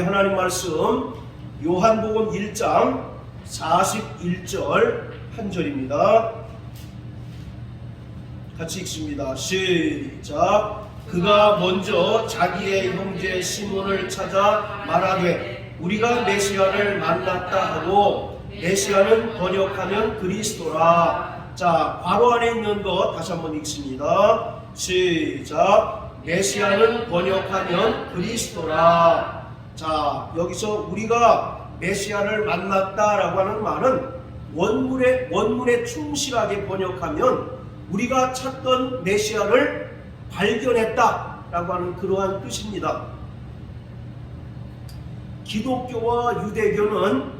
하나님 말씀 요한복음 1장 41절 한 절입니다. 같이 읽습니다. 시작. 그가 먼저 자기의 형제 시몬을 찾아 말하되 우리가 메시아를 만났다 하고, 메시아는 번역하면 그리스도라. 자, 괄호 안에 있는 것 다시 한번 읽습니다. 시작. 메시아는 번역하면 그리스도라. 자, 여기서 우리가 메시아를 만났다라고 하는 말은 원문에 충실하게 번역하면 우리가 찾던 메시아를 발견했다라고 하는 그러한 뜻입니다. 기독교와 유대교는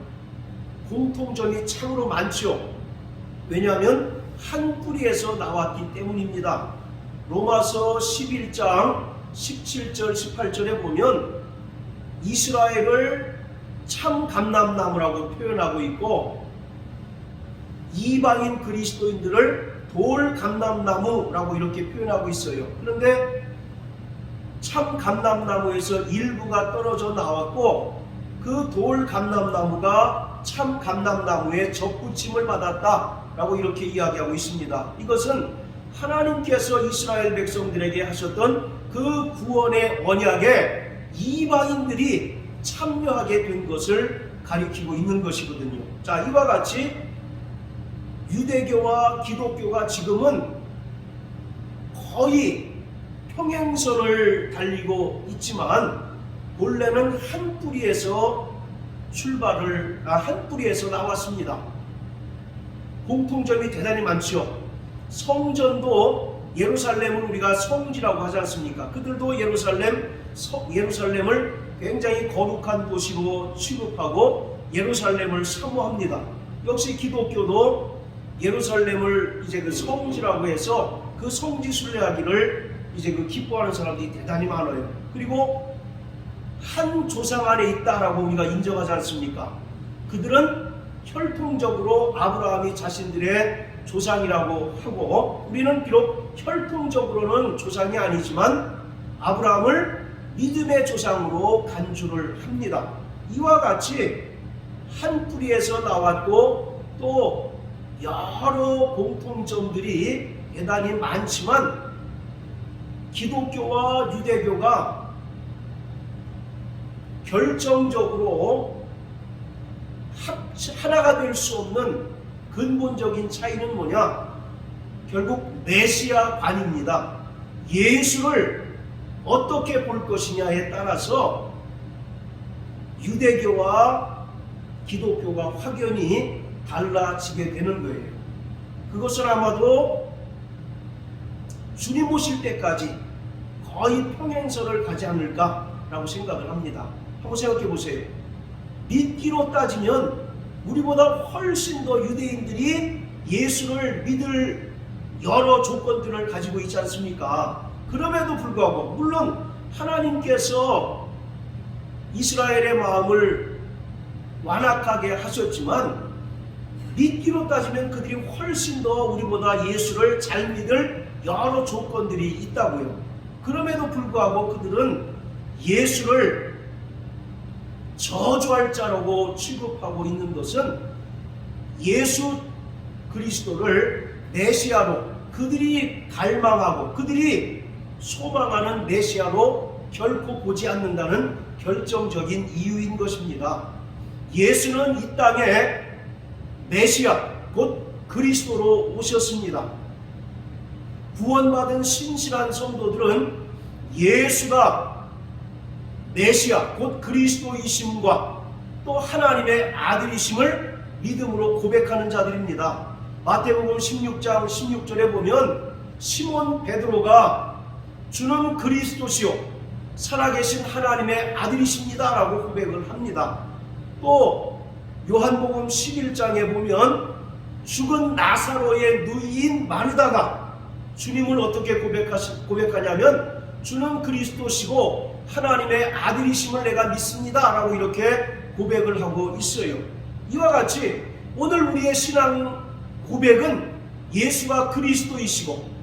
공통점이 참으로 많지요. 왜냐하면 한 뿌리에서 나왔기 때문입니다. 로마서 11장 17절 18절에 보면 이스라엘을 참 감람나무라고 표현하고 있고, 이방인 그리스도인들을 돌 감람나무라고 이렇게 표현하고 있어요. 그런데 참 감람나무에서 일부가 떨어져 나왔고, 그 돌 감람나무가 참 감람나무에 접붙임을 받았다라고 이렇게 이야기하고 있습니다. 이것은 하나님께서 이스라엘 백성들에게 하셨던 그 구원의 언약에 이방인들이 참여하게 된 것을 가리키고 있는 것이거든요. 자, 이와 같이 유대교와 기독교가 지금은 거의 평행선을 달리고 있지만, 본래는 한 뿌리에서 한 뿌리에서 나왔습니다. 공통점이 대단히 많죠. 성전도 예루살렘을 우리가 성지라고 하지 않습니까? 그들도 예루살렘을 굉장히 거룩한 도시로 취급하고 예루살렘을 사모합니다. 역시 기독교도 예루살렘을 이제 그 성지라고 해서 그 성지 순례하기를 이제 그 기뻐하는 사람들이 대단히 많아요. 그리고 한 조상 안에 있다라고 우리가 인정하지 않습니까? 그들은 혈통적으로 아브라함이 자신들의 조상이라고 하고, 우리는 비록 혈통적으로는 조상이 아니지만 아브라함을 믿음의 조상으로 간주를 합니다. 이와 같이 한 뿌리에서 나왔고 또 여러 공통점들이 대단히 많지만, 기독교와 유대교가 결정적으로 하나가 될 수 없는 근본적인 차이는 뭐냐? 결국 메시아관입니다. 예수를 어떻게 볼 것이냐에 따라서 유대교와 기독교가 확연히 달라지게 되는 거예요. 그것은 아마도 주님 오실 때까지 거의 평행선을 가지 않을까라고 생각을 합니다. 한번 생각해 보세요. 믿기로 따지면 우리보다 훨씬 더 유대인들이 예수를 믿을 여러 조건들을 가지고 있지 않습니까? 그럼에도 불구하고, 물론 하나님께서 이스라엘의 마음을 완악하게 하셨지만, 믿기로 따지면 그들이 훨씬 더 우리보다 예수를 잘 믿을 여러 조건들이 있다고요. 그럼에도 불구하고 그들은 예수를 저주할 자라고 취급하고 있는 것은 예수 그리스도를 메시아로, 그들이 갈망하고 그들이 소망하는 메시아로 결코 보지 않는다는 결정적인 이유인 것입니다. 예수는 이 땅에 메시아, 곧 그리스도로 오셨습니다. 구원받은 신실한 성도들은 예수가 메시아, 곧 그리스도이심과 또 하나님의 아들이심을 믿음으로 고백하는 자들입니다. 마태복음 16장 16절에 보면 시몬 베드로가 주는 그리스도시요 살아계신 하나님의 아들이십니다 라고 고백을 합니다. 또 요한복음 11장에 보면 죽은 나사로의 누이인 마르다가 주님을 어떻게 고백하냐면 주는 그리스도시고 하나님의 아들이심을 내가 믿습니다 라고 이렇게 고백을 하고 있어요. 이와 같이 오늘 우리의 신앙 고백은 예수가 그리스도이시고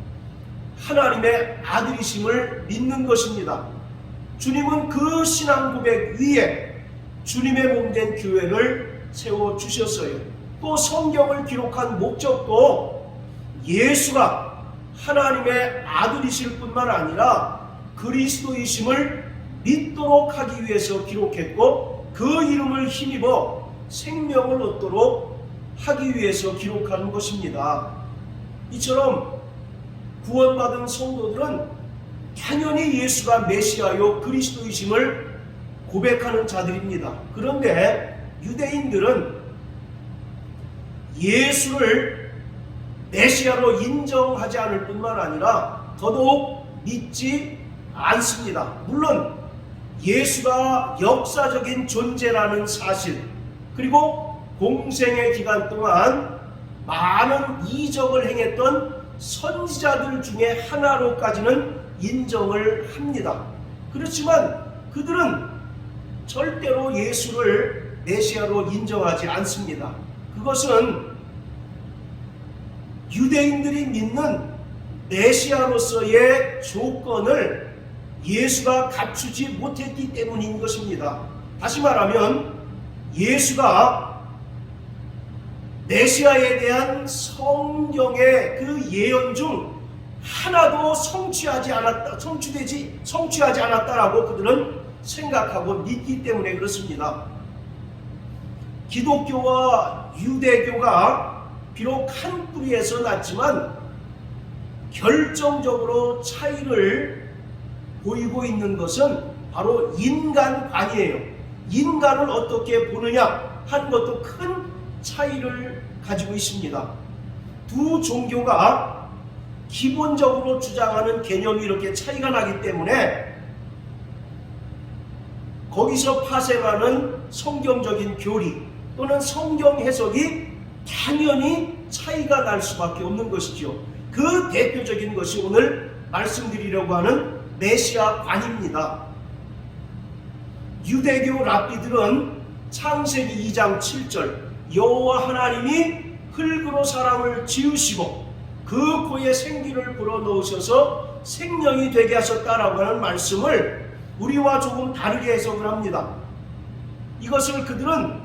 하나님의 아들이심을 믿는 것입니다. 주님은 그 신앙 고백 위에 주님의 몸된 교회를 세워주셨어요. 또 성경을 기록한 목적도 예수가 하나님의 아들이실 뿐만 아니라 그리스도이심을 믿도록 하기 위해서 기록했고, 그 이름을 힘입어 생명을 얻도록 하기 위해서 기록하는 것입니다. 이처럼 구원받은 성도들은 당연히 예수가 메시아요 그리스도이심을 고백하는 자들입니다. 그런데 유대인들은 예수를 메시아로 인정하지 않을 뿐만 아니라 더더욱 믿지 않습니다. 물론 예수가 역사적인 존재라는 사실, 그리고 공생의 기간 동안 많은 이적을 행했던 선지자들 중에 하나로까지는 인정을 합니다. 그렇지만 그들은 절대로 예수를 메시아로 인정하지 않습니다. 그것은 유대인들이 믿는 메시아로서의 조건을 예수가 갖추지 못했기 때문인 것입니다. 다시 말하면 예수가 메시아에 대한 성경의 그 예언 중 하나도 성취하지 않았다라고 그들은 생각하고 믿기 때문에 그렇습니다. 기독교와 유대교가 비록 한 뿌리에서 났지만 결정적으로 차이를 보이고 있는 것은 바로 인간관이에요. 인간을 어떻게 보느냐 하는 것도 큰 차이를 가지고 있습니다. 두 종교가 기본적으로 주장하는 개념이 이렇게 차이가 나기 때문에 거기서 파생하는 성경적인 교리 또는 성경 해석이 당연히 차이가 날 수밖에 없는 것이죠. 그 대표적인 것이 오늘 말씀드리려고 하는 메시아관입니다. 유대교 랍비들은 창세기 2장 7절 여호와 하나님이 흙으로 사람을 지으시고 그 코에 생기를 불어넣으셔서 생명이 되게 하셨다라고 하는 말씀을 우리와 조금 다르게 해석을 합니다. 이것을 그들은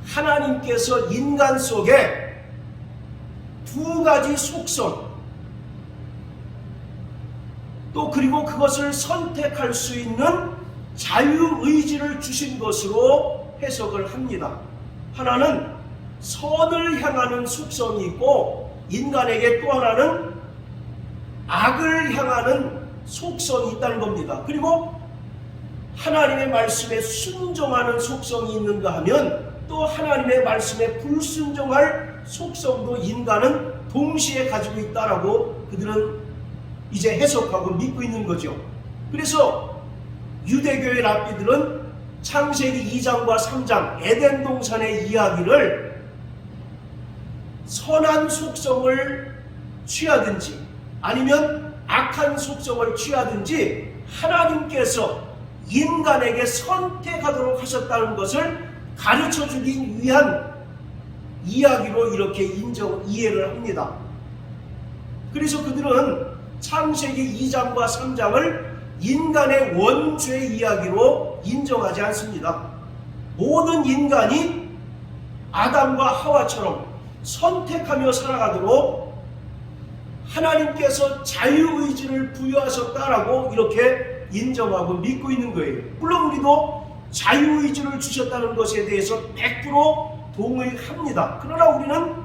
하나님께서 인간 속에 두 가지 속성, 또 그리고 그것을 선택할 수 있는 자유의지를 주신 것으로 해석을 합니다. 하나는 선을 향하는 속성이 있고 인간에게 또 하나는 악을 향하는 속성이 있다는 겁니다. 그리고 하나님의 말씀에 순종하는 속성이 있는가 하면 또 하나님의 말씀에 불순종할 속성도 인간은 동시에 가지고 있다라고 그들은 이제 해석하고 믿고 있는 거죠. 그래서 유대교의 랍비들은 창세기 2장과 3장 에덴 동산의 이야기를 선한 속성을 취하든지 아니면 악한 속성을 취하든지 하나님께서 인간에게 선택하도록 하셨다는 것을 가르쳐주기 위한 이야기로 이렇게 이해를 합니다. 그래서 그들은 창세기 2장과 3장을 인간의 원죄 이야기로 인정하지 않습니다. 모든 인간이 아담과 하와처럼 선택하며 살아가도록 하나님께서 자유의지를 부여하셨다라고 이렇게 인정하고 믿고 있는 거예요. 물론 우리도 자유의지를 주셨다는 것에 대해서 100% 동의합니다. 그러나 우리는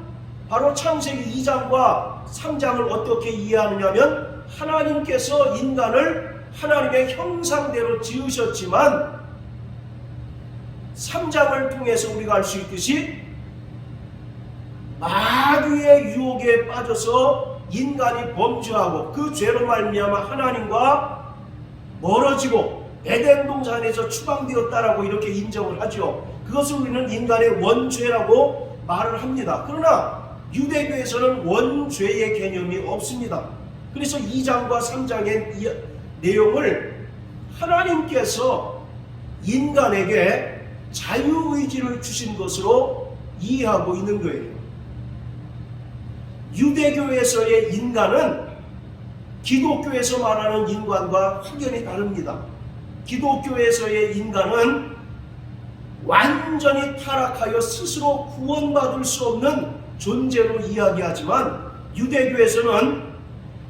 바로 창세기 2장과 3장을 어떻게 이해하느냐면 하나님께서 인간을 하나님의 형상대로 지으셨지만 3장을 통해서 우리가 알 수 있듯이 마귀의 유혹에 빠져서 인간이 범죄하고 그 죄로 말미암아 하나님과 멀어지고 에덴 동산에서 추방되었다라고 이렇게 인정을 하죠. 그것을 우리는 인간의 원죄라고 말을 합니다. 그러나 유대교에서는 원죄의 개념이 없습니다. 그래서 2장과 3장의 내용을 하나님께서 인간에게 자유의지를 주신 것으로 이해하고 있는 거예요. 유대교에서의 인간은 기독교에서 말하는 인간과 확연히 다릅니다. 기독교에서의 인간은 완전히 타락하여 스스로 구원받을 수 없는 존재로 이야기하지만, 유대교에서는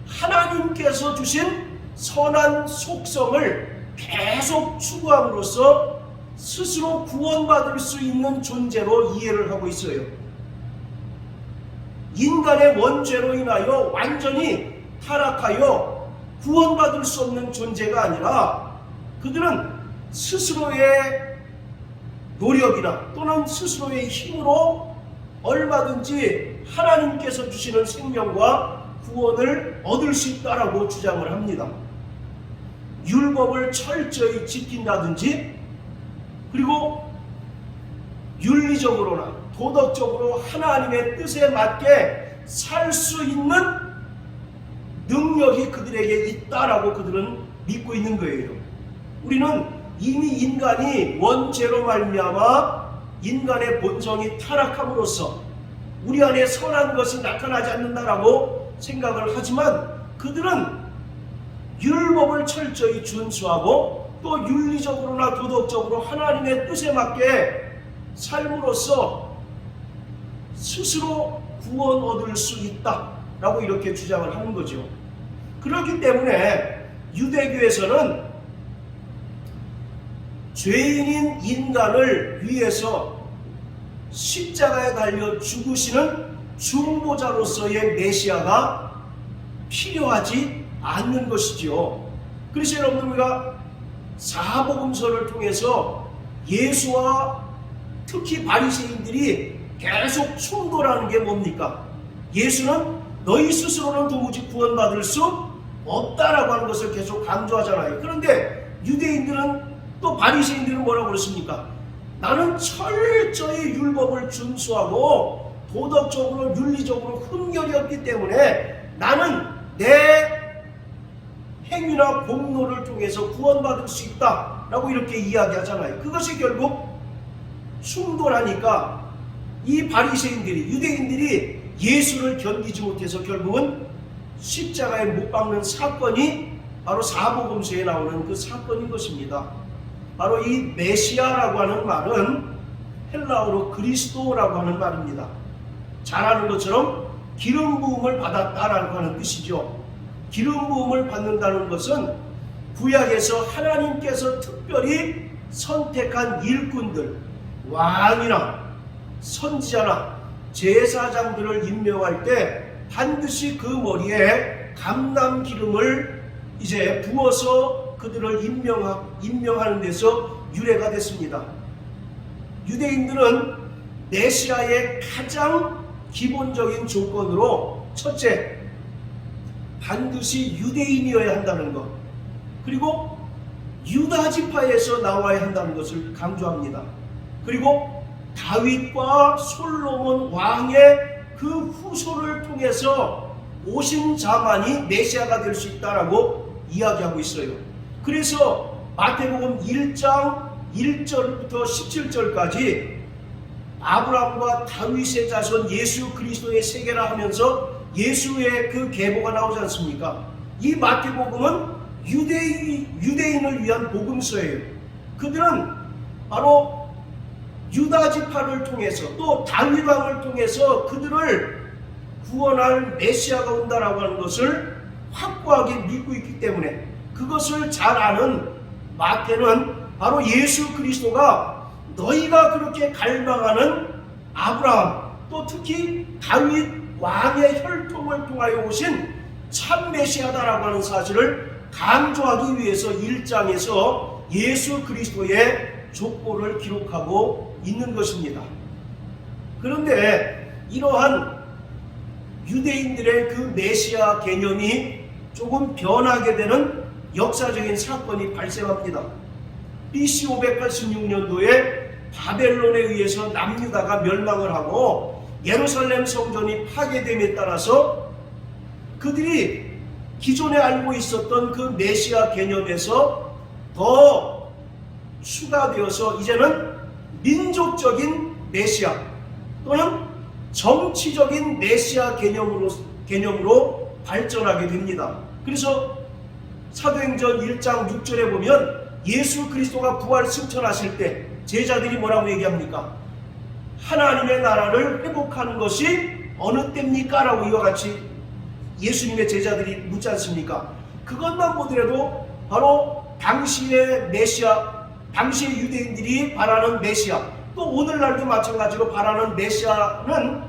하나님께서 주신 선한 속성을 계속 추구함으로써 스스로 구원받을 수 있는 존재로 이해를 하고 있어요. 인간의 원죄로 인하여 완전히 타락하여 구원받을 수 없는 존재가 아니라, 그들은 스스로의 노력이나 또는 스스로의 힘으로 얼마든지 하나님께서 주시는 생명과 구원을 얻을 수 있다라고 주장을 합니다. 율법을 철저히 지킨다든지, 그리고 윤리적으로나 도덕적으로 하나님의 뜻에 맞게 살 수 있는 능력이 그들에게 있다라고 그들은 믿고 있는 거예요. 우리는 이미 인간이 원죄로 말미암아 인간의 본성이 타락함으로써 우리 안에 선한 것이 나타나지 않는다라고 생각을 하지만, 그들은 율법을 철저히 준수하고 또 윤리적으로나 도덕적으로 하나님의 뜻에 맞게 삶으로써 스스로 구원 얻을 수 있다라고 이렇게 주장을 하는 거죠. 그렇기 때문에 유대교에서는 죄인인 인간을 위해서 십자가에 달려 죽으시는 중보자로서의 메시아가 필요하지 않는 것이지요. 그래서 여러분, 우리가 사복음서를 통해서 예수와 특히 바리새인들이 계속 충돌하는 게 뭡니까? 예수는 너희 스스로는 도무지 구원받을 수 없다라고 하는 것을 계속 강조하잖아요. 그런데 유대인들은 또 바리새인들은 뭐라고 그랬습니까? 나는 철저히 율법을 준수하고 도덕적으로 윤리적으로 흠결이 없기 때문에 나는 내 행위나 공로를 통해서 구원받을 수 있다라고 이렇게 이야기하잖아요. 그것이 결국 충돌하니까 이 바리새인들이, 유대인들이 예수를 견디지 못해서 결국은 십자가에 못 박는 사건이 바로 사복음서에 나오는 그 사건인 것입니다. 바로 이 메시아라고 하는 말은 헬라어로 그리스도라고 하는 말입니다. 잘 아는 것처럼 기름 부음을 받았다라고 하는 뜻이죠. 기름 부음을 받는다는 것은 구약에서 하나님께서 특별히 선택한 일꾼들, 왕이나 선지자나 제사장들을 임명할 때 반드시 그 머리에 감람 기름을 이제 부어서 그들을 임명하는 데서 유래가 됐습니다. 유대인들은 메시아의 가장 기본적인 조건으로, 첫째, 반드시 유대인이어야 한다는 것, 그리고 유다 지파에서 나와야 한다는 것을 강조합니다. 그리고 다윗과 솔로몬 왕의 그 후손을 통해서 오신 자만이 메시아가 될 수 있다라고 이야기하고 있어요. 그래서 마태복음 1장 1절부터 17절까지 아브라함과 다윗의 자손 예수 그리스도의 세계라 하면서 예수의 그 계보가 나오지 않습니까? 이 마태복음은 유대인을 위한 복음서예요. 그들은 바로 유다 지파를 통해서 또 다윗 왕을 통해서 그들을 구원할 메시아가 온다라고 하는 것을 확고하게 믿고 있기 때문에, 그것을 잘 아는 마태는 바로 예수 그리스도가 너희가 그렇게 갈망하는 아브라함, 또 특히 다윗 왕의 혈통을 통하여 오신 참 메시아다라고 하는 사실을 강조하기 위해서 1장에서 예수 그리스도의 족보를 기록하고 있는 것입니다. 그런데 이러한 유대인들의 그 메시아 개념이 조금 변하게 되는 역사적인 사건이 발생합니다. BC 586년도에 바벨론에 의해서 남유다가 멸망을 하고 예루살렘 성전이 파괴됨에 따라서 그들이 기존에 알고 있었던 그 메시아 개념에서 더 추가되어서 이제는 민족적인 메시아 또는 정치적인 메시아 개념으로 발전하게 됩니다. 그래서 사도행전 1장 6절에 보면 예수 그리스도가 부활 승천하실 때 제자들이 뭐라고 얘기합니까? 하나님의 나라를 회복하는 것이 어느 때입니까? 라고 이와 같이 예수님의 제자들이 묻지 않습니까? 그것만 보더라도 바로 당시의 메시아, 당시의 유대인들이 바라는 메시아, 또 오늘날도 마찬가지로 바라는 메시아는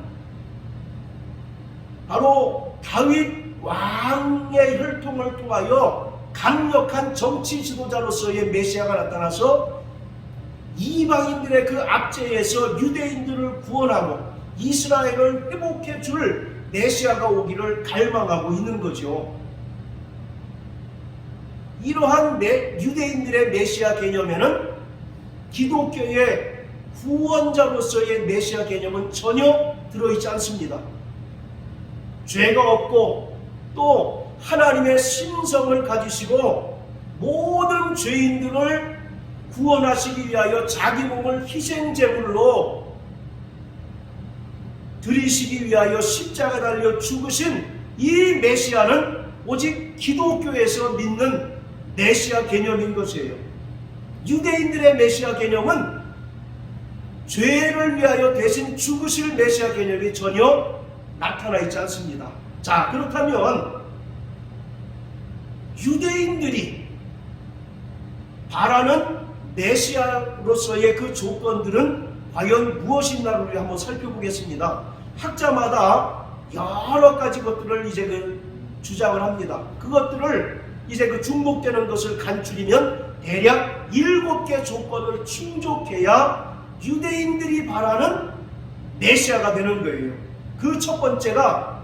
바로 다윗 왕의 혈통을 통하여 강력한 정치 지도자로서의 메시아가 나타나서 이방인들의 그 압제에서 유대인들을 구원하고 이스라엘을 회복해 줄 메시아가 오기를 갈망하고 있는 거죠. 이러한 유대인들의 메시아 개념에는 기독교의 구원자로서의 메시아 개념은 전혀 들어있지 않습니다. 죄가 없고 또 하나님의 신성을 가지시고 모든 죄인들을 구원하시기 위하여 자기 몸을 희생제물로 드리시기 위하여 십자가 달려 죽으신 이 메시아는 오직 기독교에서 믿는 메시아 개념인 것이에요. 유대인들의 메시아 개념은 죄를 위하여 대신 죽으실 메시아 개념이 전혀 나타나 있지 않습니다. 자, 그렇다면 유대인들이 바라는 메시아로서의 그 조건들은 과연 무엇인가를 우리 한번 살펴보겠습니다. 학자마다 여러 가지 것들을 이제 주장을 합니다. 그것들을 이제 중복되는 것을 간추리면 대략 7개 조건을 충족해야 유대인들이 바라는 메시아가 되는 거예요. 그 첫 번째가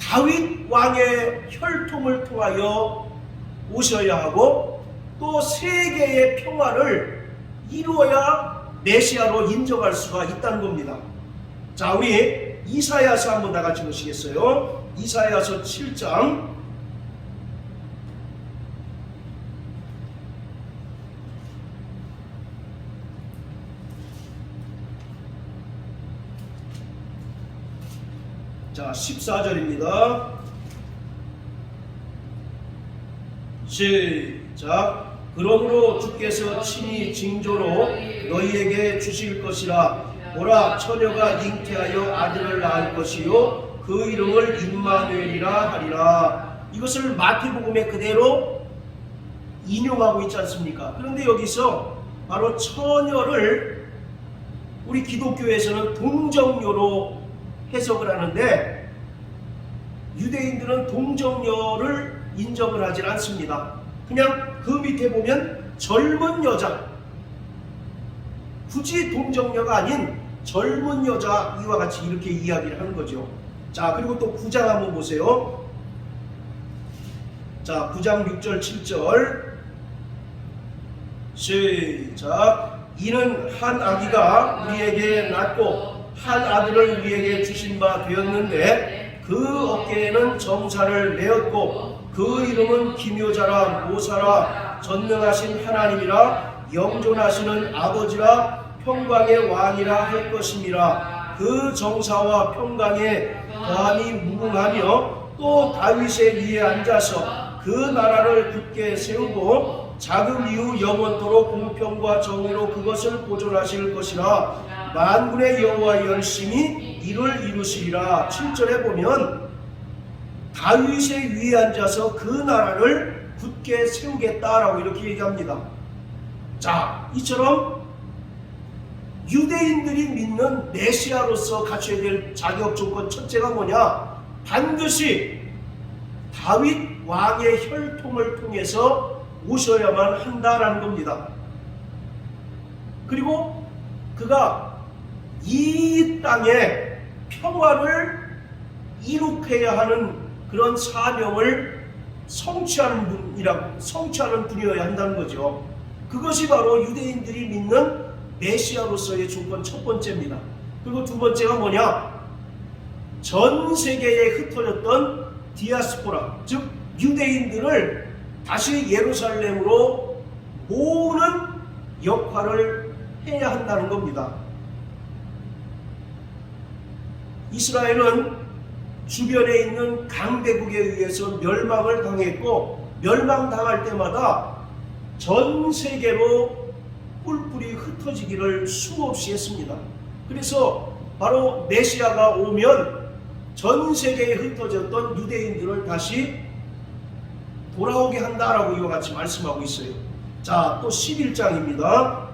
다윗 왕의 혈통을 통하여 오셔야 하고 또 세계의 평화를 이루어야 메시아로 인정할 수가 있다는 겁니다. 자, 우리 이사야서 한번 다 같이 보시겠어요? 이사야서 7장 자, 14절입니다. 시작. 그러므로 주께서 친히 징조로 너희에게 주실 것이라. 보라, 처녀가 잉태하여 아들을 낳을 것이요 그 이름을 임마누엘이라 하리라. 이것을 마태복음에 그대로 인용하고 있지 않습니까? 그런데 여기서 바로 처녀를 우리 기독교에서는 동정녀로 해석을 하는데 유대인들은 동정녀를 인정을 하지 않습니다. 그냥 그 밑에 보면 젊은 여자, 굳이 동정녀가 아닌 젊은 여자 이와 같이 이렇게 이야기를 하는 거죠. 자, 그리고 또 9장 한번 보세요. 자, 9장 6절 7절 시작. 이는 한 아기가 우리에게 낳고 한 아들을 우리에게 주신 바 되었는데 그 어깨에는 정사를 내었고 그 이름은 기묘자라 모사라 전능하신 하나님이라 영존하시는 아버지라 평강의 왕이라 할 것임이라. 그 정사와 평강에 거함이 무궁하며 또 다윗의 위에 앉아서 그 나라를 굳게 세우고 자금 이후 영원토록 공평과 정의로 그것을 보존하실 것이라. 만군의 여호와 열심히 이를 이루시리라. 7절에 보면 다윗의 위에 앉아서 그 나라를 굳게 세우겠다라고 이렇게 얘기합니다. 자, 이처럼 유대인들이 믿는 메시아로서 갖춰야 될 자격 조건 첫째가 뭐냐? 반드시 다윗 왕의 혈통을 통해서 오셔야만 한다라는 겁니다. 그리고 그가 이 땅에 평화를 이룩해야 하는 그런 사명을 성취하는 분이어야 한다는 거죠. 그것이 바로 유대인들이 믿는 메시아로서의 조건 첫 번째입니다. 그리고 두 번째가 뭐냐? 전 세계에 흩어졌던 디아스포라, 즉 유대인들을 다시 예루살렘으로 모으는 역할을 해야 한다는 겁니다. 이스라엘은 주변에 있는 강대국에 의해서 멸망을 당했고 멸망당할 때마다 전 세계로 뿔뿔이 흩어지기를 수없이 했습니다. 그래서 바로 메시아가 오면 전 세계에 흩어졌던 유대인들을 다시 돌아오게 한다라고 이와 같이 말씀하고 있어요. 자, 또 11장입니다.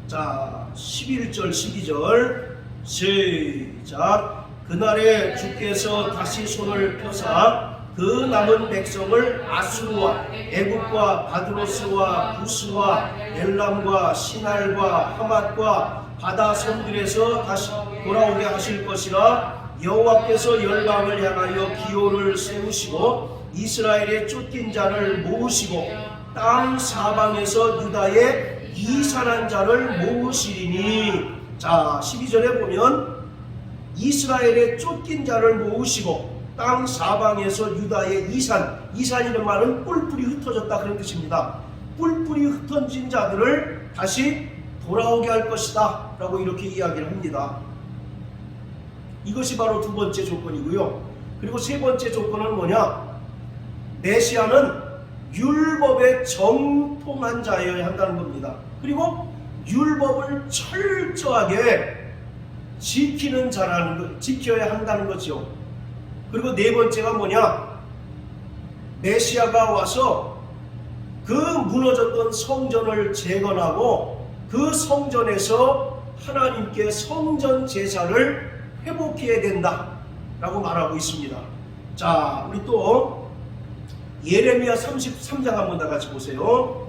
자, 11절 12절 시작. 그날에 주께서 다시 손을 펴사 그 남은 백성을 아수르와 애굽과 바드로스와 부스와 엘람과 시날과 하맛과 바다 섬들에서 다시 돌아오게 하실 것이라. 여호와께서 열방을 향하여 기호를 세우시고 이스라엘의 쫓긴 자를 모으시고 땅 사방에서 유다의 이산한 자를 모으시리니. 자, 12절에 보면 이스라엘의 쫓긴 자를 모으시고 땅 사방에서 유다의 이산이라는 말은 뿔뿔이 흩어졌다 그런 뜻입니다. 뿔뿔이 흩어진 자들을 다시 돌아오게 할 것이다 라고 이렇게 이야기를 합니다. 이것이 바로 두 번째 조건이고요. 그리고 세 번째 조건은 뭐냐? 메시아는 율법에 정통한 자여야 한다는 겁니다. 그리고 율법을 철저하게 지켜야 한다는 거죠. 그리고 네 번째가 뭐냐? 메시아가 와서 그 무너졌던 성전을 재건하고 그 성전에서 하나님께 성전 제사를 회복해야 된다 라고 말하고 있습니다. 자, 우리 또 예레미야 33장 한번 다 같이 보세요.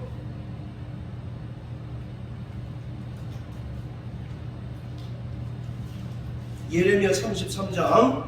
예레미야 33장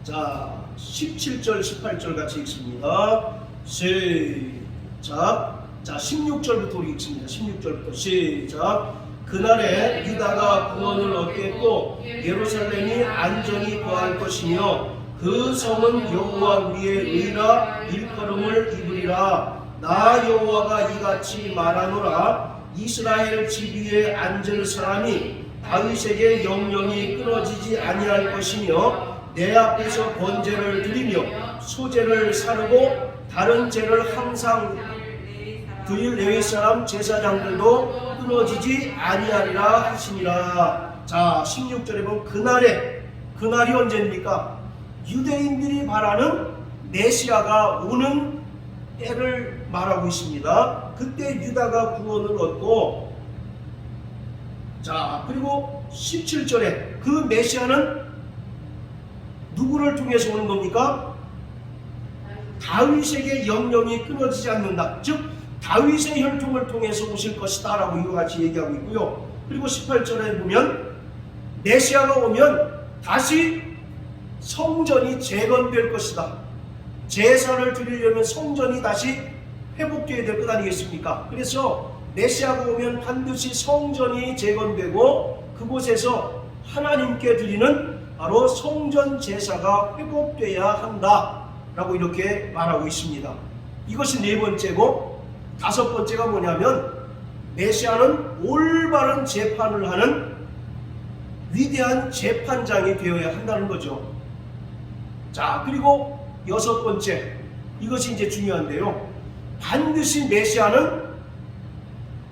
자, 17절 18절 같이 읽습니다. 시작. 자, 16절부터 우리 읽습니다. 16절부터 시작. 그날에 유다가 구원을 얻겠고 예루살렘이 안전히 거할 것이며 그 성은 여호와 우리의 의라 일컬음을 입으리라. 나 여호와가 이같이 말하노라. 이스라엘 집 위에 앉을 사람이 다윗에게 영영이 끊어지지 아니할 것이며 내 앞에서 번제를 드리며 소제를 사르고 다른 제를 항상 드릴 레위 사람 제사장들도 끊어지지 아니하리라 하시니라. 자, 16절에 보면 그날이 언제입니까? 유대인들이 바라는 메시아가 오는 때를 말하고 있습니다. 그때 유다가 구원을 얻고, 자, 그리고 17절에 그 메시아는 누구를 통해서 오는 겁니까? 다윗에게 영영이 끊어지지 않는다. 즉 다윗의 혈통을 통해서 오실 것이다 라고 이와 같이 얘기하고 있고요. 그리고 18절에 보면 메시아가 오면 다시 성전이 재건될 것이다. 제사를 드리려면 성전이 다시 회복되어야 될 것 아니겠습니까? 그래서 메시아가 오면 반드시 성전이 재건되고 그곳에서 하나님께 드리는 바로 성전 제사가 회복되어야 한다 라고 이렇게 말하고 있습니다. 이것이 네 번째고, 다섯 번째가 뭐냐면 메시아는 올바른 재판을 하는 위대한 재판장이 되어야 한다는 거죠. 자, 그리고 여섯 번째, 이것이 이제 중요한데요. 반드시 메시아는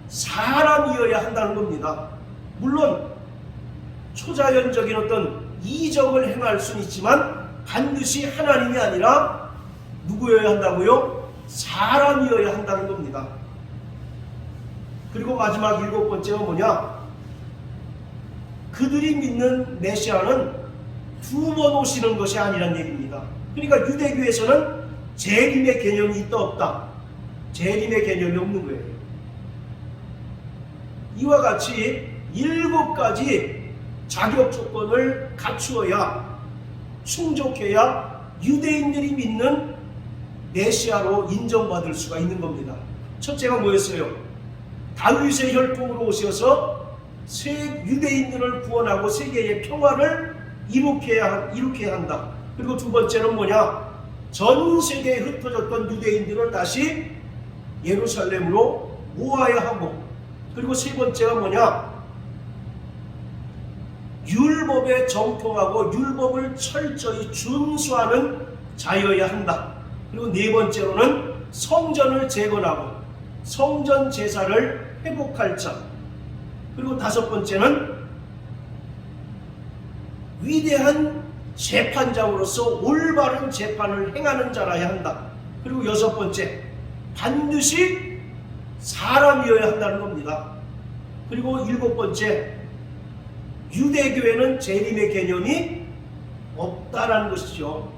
사람이어야 한다는 겁니다. 물론 초자연적인 어떤 이적을 행할 수는 있지만 반드시 하나님이 아니라 누구여야 한다고요? 사람이어야 한다는 겁니다. 그리고 마지막 일곱 번째가 뭐냐? 그들이 믿는 메시아는 두 번 오시는 것이 아니란 얘기입니다. 그러니까 유대교에서는 재림의 개념이 있다 없다? 재림의 개념이 없는 거예요. 이와 같이 7가지 자격 조건을 갖추어야, 충족해야 유대인들이 믿는 메시아로 인정받을 수가 있는 겁니다. 첫째가 뭐였어요? 다윗의 혈통으로 오셔서 유대인들을 구원하고 세계의 평화를 이룩해야 한다. 그리고 두 번째는 뭐냐? 전 세계에 흩어졌던 유대인들을 다시 예루살렘으로 모아야 하고, 그리고 세 번째가 뭐냐? 율법에 정통하고 율법을 철저히 준수하는 자여야 한다. 그리고 네 번째로는 성전을 재건하고 성전 제사를 회복할 자. 그리고 다섯 번째는 위대한 재판장으로서 올바른 재판을 행하는 자라야 한다. 그리고 여섯 번째, 반드시 사람이어야 한다는 겁니다. 그리고 일곱 번째, 유대교회는 재림의 개념이 없다라는 것이죠.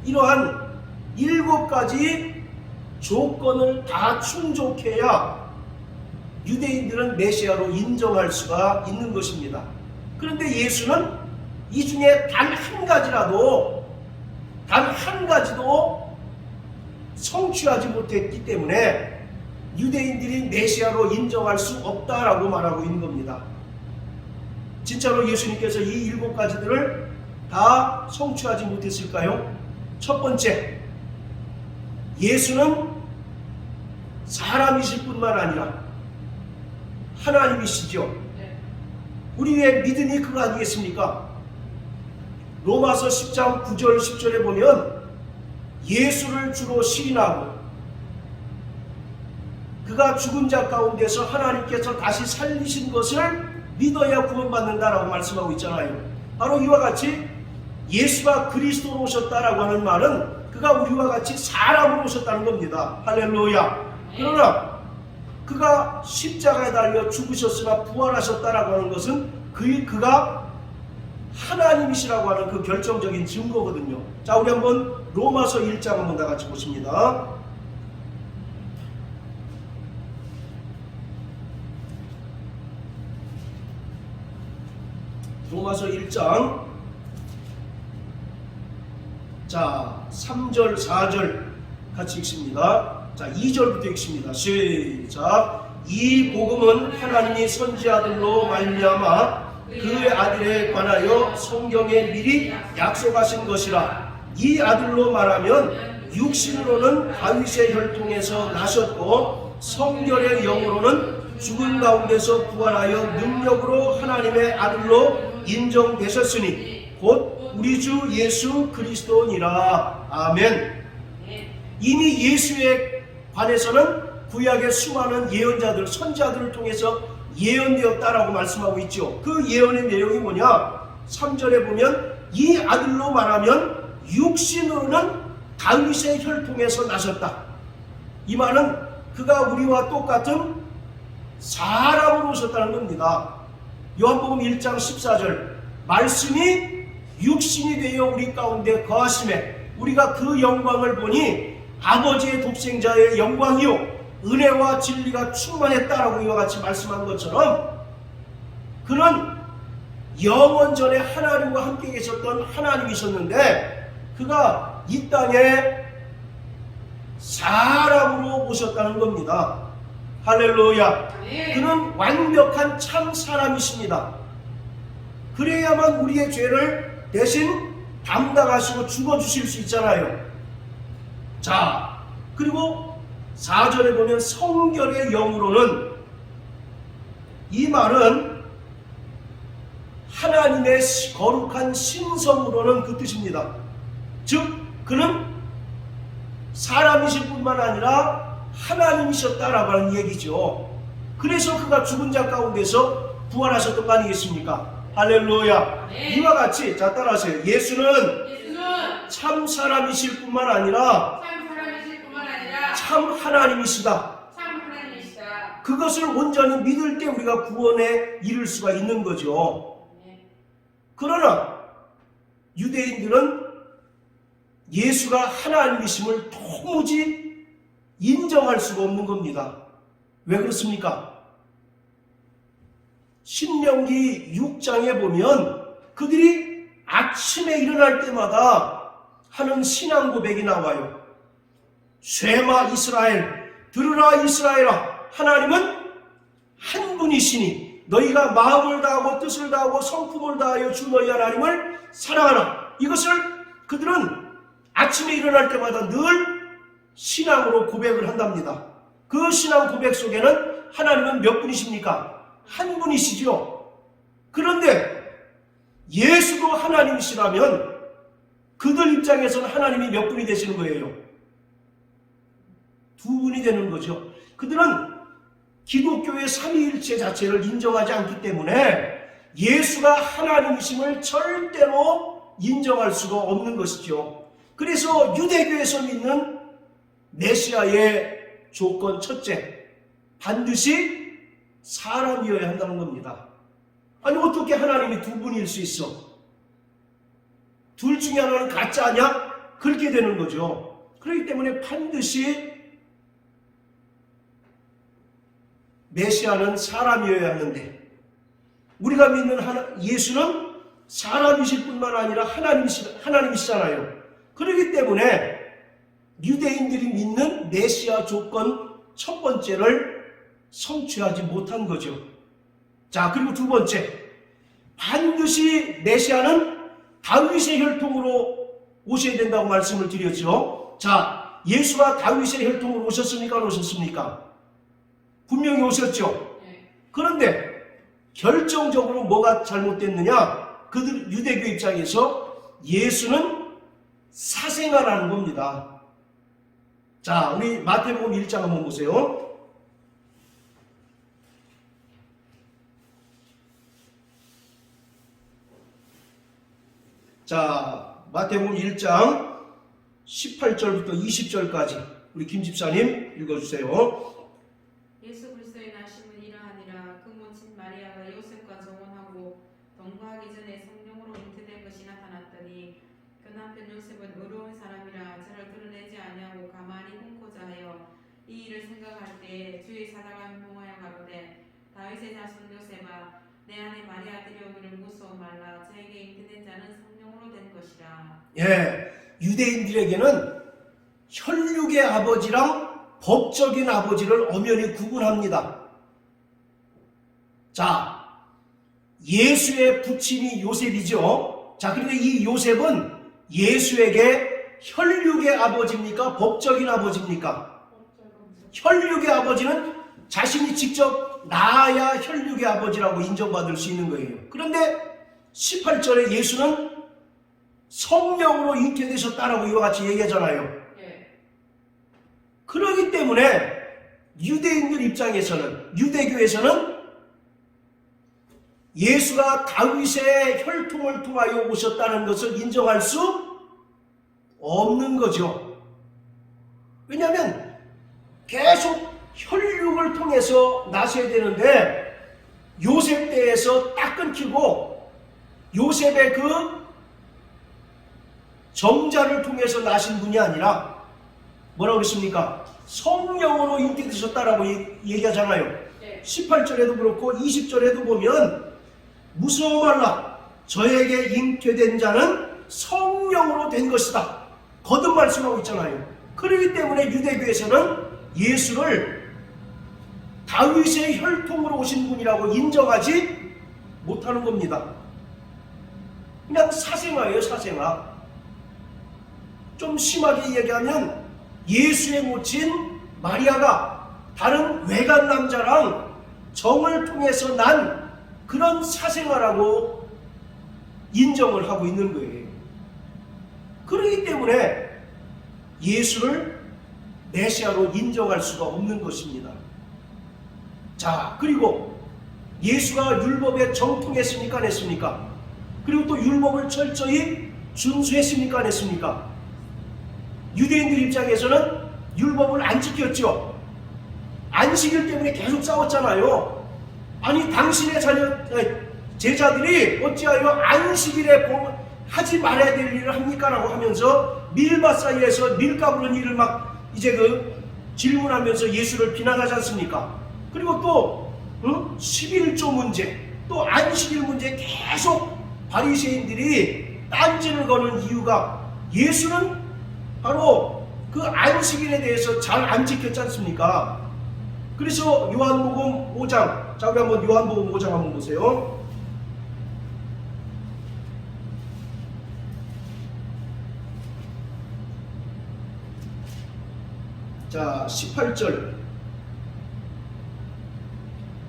이러한 일곱 가지 조건을 다 충족해야 유대인들은 메시아로 인정할 수가 있는 것입니다. 그런데 예수는 이 중에 단 한 가지도 성취하지 못했기 때문에 유대인들이 메시아로 인정할 수 없다라고 말하고 있는 겁니다. 진짜로 예수님께서 이 일곱 가지들을 다 성취하지 못했을까요? 첫 번째, 예수는 사람이실 뿐만 아니라 하나님이시죠. 우리의 믿음이 그거 아니겠습니까? 로마서 10장 9절 10절에 보면 예수를 주로 시인하고 그가 죽은 자 가운데서 하나님께서 다시 살리신 것을 믿어야 구원받는다라고 말씀하고 있잖아요. 바로 이와 같이 예수가 그리스도로 오셨다라고 하는 말은 그가 우리와 같이 사람으로 오셨다는 겁니다. 할렐루야. 그러나 그가 십자가에 달려 죽으셨으나 부활하셨다라고 하는 것은 그가 하나님이시라고 하는 그 결정적인 증거거든요. 자, 우리 한번 로마서 1장 한번 다 같이 보십니다. 로마서 1장, 자 3절 4절 같이 읽습니다. 자 2절부터 읽습니다. 시작. 이 복음은 하나님이 선지자들로 말미암아 그의 아들에 관하여 성경에 미리 약속하신 것이라. 이 아들로 말하면 육신으로는 다윗의 혈통에서 나셨고 성결의 영으로는 죽은 가운데서 부활하여 능력으로 하나님의 아들로 인정되셨으니 곧 우리 주 예수 그리스도니라. 아멘. 이미 예수에 관해서는 구약의 수많은 예언자들, 선지자들을 통해서 예언되었다라고 말씀하고 있죠. 그 예언의 내용이 뭐냐? 3절에 보면 이 아들로 말하면 육신으로는 다윗의 혈통에서 나셨다. 이 말은 그가 우리와 똑같은 사람으로 오셨다는 겁니다. 요한복음 1장 14절 말씀이 육신이 되어 우리 가운데 거하심에 우리가 그 영광을 보니 아버지의 독생자의 영광이요 은혜와 진리가 충만했다라고 이와 같이 말씀한 것처럼 그는 영원전에 하나님과 함께 계셨던 하나님이셨는데 그가 이 땅에 사람으로 오셨다는 겁니다. 할렐루야. 그는 완벽한 참 사람이십니다. 그래야만 우리의 죄를 대신 담당하시고 죽어주실 수 있잖아요. 자, 그리고 4절에 보면 성결의 영으로는, 이 말은 하나님의 거룩한 신성으로는 그 뜻입니다. 즉 그는 사람이실 뿐만 아니라 하나님이셨다라고 하는 얘기죠. 그래서 그가 죽은 자 가운데서 부활하셨던 거 아니겠습니까? 할렐루야. 이와 같이, 자 따라하세요. 예수는 참 사람이실 뿐만 아니라 참 하나님이시다. 그것을 온전히 믿을 때 우리가 구원에 이를 수가 있는 거죠. 그러나 유대인들은 예수가 하나님이심을 도무지 인정할 수가 없는 겁니다. 왜 그렇습니까? 신명기 6장에 보면 그들이 아침에 일어날 때마다 하는 신앙 고백이 나와요. 쉐마 이스라엘, 들으라 이스라엘아, 하나님은 한 분이시니 너희가 마음을 다하고 뜻을 다하고 성품을 다하여 주 너희 하나님을 사랑하라. 이것을 그들은 아침에 일어날 때마다 늘 신앙으로 고백을 한답니다. 그 신앙 고백 속에는 하나님은 몇 분이십니까? 한 분이시죠. 그런데 예수도 하나님이시라면 그들 입장에서는 하나님이 몇 분이 되시는 거예요? 두 분이 되는 거죠. 그들은 기독교의 삼위일체 자체를 인정하지 않기 때문에 예수가 하나님이심을 절대로 인정할 수가 없는 것이죠. 그래서 유대교에서 믿는 메시아의 조건 첫째, 반드시 사람이어야 한다는 겁니다. 아니 어떻게 하나님이 두 분일 수 있어? 둘 중에 하나는 가짜냐? 그렇게 되는 거죠. 그렇기 때문에 반드시 메시아는 사람이어야 하는데 우리가 믿는 예수는 사람이실 뿐만 아니라 하나님이시잖아요. 그렇기 때문에 유대인들이 믿는 메시아 조건 첫 번째를 성취하지 못한 거죠. 자, 그리고 두 번째, 반드시 메시아는 다윗의 혈통으로 오셔야 된다고 말씀을 드렸죠. 자, 예수가 다윗의 혈통으로 오셨습니까? 안 오셨습니까? 분명히 오셨죠. 그런데 결정적으로 뭐가 잘못됐느냐? 그들 유대교 입장에서 예수는 사생아라는 겁니다. 자, 우리 마태복음 1장 한번 보세요. 자, 마태복음 1장 18절부터 20절까지 우리 김 집사님 읽어주세요. 예수 그리스도의 나심은 이러하니라. 그 모친 마리아가 요셉과 정혼하고 동거하기 전에 성령으로 잉태된 것이 나타났더니 그 남편 요셉은 의로운 사람이라 저를 드러내지 아니하고 가만히 끊고자 하여 이 일을 생각할 때 주의 사자가 명하여 가로되 다윗의 자손 요셉아 내 안에 마리아 들여오기를 무서워 말라. 저에게 잉태된 자는 성령으로 된 것이라. 예, 유대인들에게는 혈육의 아버지랑 법적인 아버지를 엄연히 구분합니다. 자, 예수의 부친이 요셉이죠. 자, 그런데 이 요셉은 예수에게 혈육의 아버지입니까? 법적인 아버지입니까? 혈육의 아버지는 자신이 직접 낳아야 혈육의 아버지라고 인정받을 수 있는 거예요. 그런데 18절에 예수는 성령으로 잉태되셨다라고 이와 같이 얘기하잖아요. 그렇기 때문에 유대인들 입장에서는, 유대교에서는 예수가 다윗의 혈통을 통하여 오셨다는 것을 인정할 수 없는 거죠. 왜냐하면 계속 혈육을 통해서 나셔야 되는데 요셉 때에서 딱 끊기고 요셉의 그 정자를 통해서 나신 분이 아니라 뭐라고 그랬습니까? 성령으로 잉태되셨다라고 얘기하잖아요. 18절에도 그렇고 20절에도 보면 무서워 말라. 저에게 잉태된 자는 성령으로 된 것이다. 거듭 말씀하고 있잖아요. 그렇기 때문에 유대교에서는 예수를 다윗의 혈통으로 오신 분이라고 인정하지 못하는 겁니다. 그냥 사생아예요, 사생아. 좀 심하게 얘기하면 예수의 모친 마리아가 다른 외간 남자랑 정을 통해서 난 그런 사생아라고 인정을 하고 있는 거예요. 그렇기 때문에 예수를 메시아로 인정할 수가 없는 것입니다. 자, 그리고 예수가 율법에 정통했습니까? 안 했습니까? 그리고 또 율법을 철저히 준수했습니까? 안 했습니까? 유대인들 입장에서는 율법을 안 지켰죠. 안식일 때문에 계속 싸웠잖아요. 아니 당신의 제자들이 어찌하여 안식일에 하지 말아야 될 일을 합니까? 라고 하면서 밀밭 사이에서 밀가부른 일을 막 이제 질문하면서 예수를 비난하지 않습니까? 그리고 또 11조 문제, 또 안식일 문제 계속 바리새인들이 딴지를 거는 이유가 예수는 바로 그 안식일에 대해서 잘 안 지켰지 않습니까? 그래서 요한복음 5장, 자 우리 한번 요한복음 5장 한번 보세요. 자 18절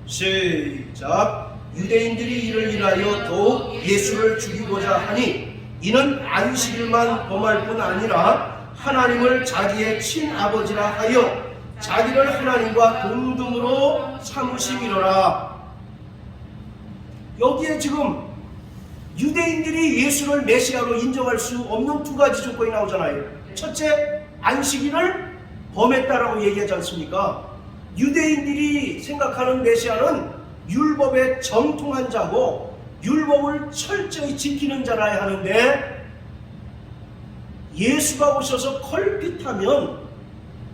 시작. 유대인들이 이를 인하여 더욱 예수를 죽이고자 하니 이는 안식일만 범할 뿐 아니라 하나님을 자기의 친아버지라 하여 자기를 하나님과 동등으로 삼으심이로라. 여기에 지금 유대인들이 예수를 메시아로 인정할 수 없는 두 가지 조건이 나오잖아요. 첫째, 안식일을 범했다라고 얘기하지 않습니까? 유대인들이 생각하는 메시아는 율법에 정통한 자고 율법을 철저히 지키는 자라야 하는데, 예수가 오셔서 걸핏하면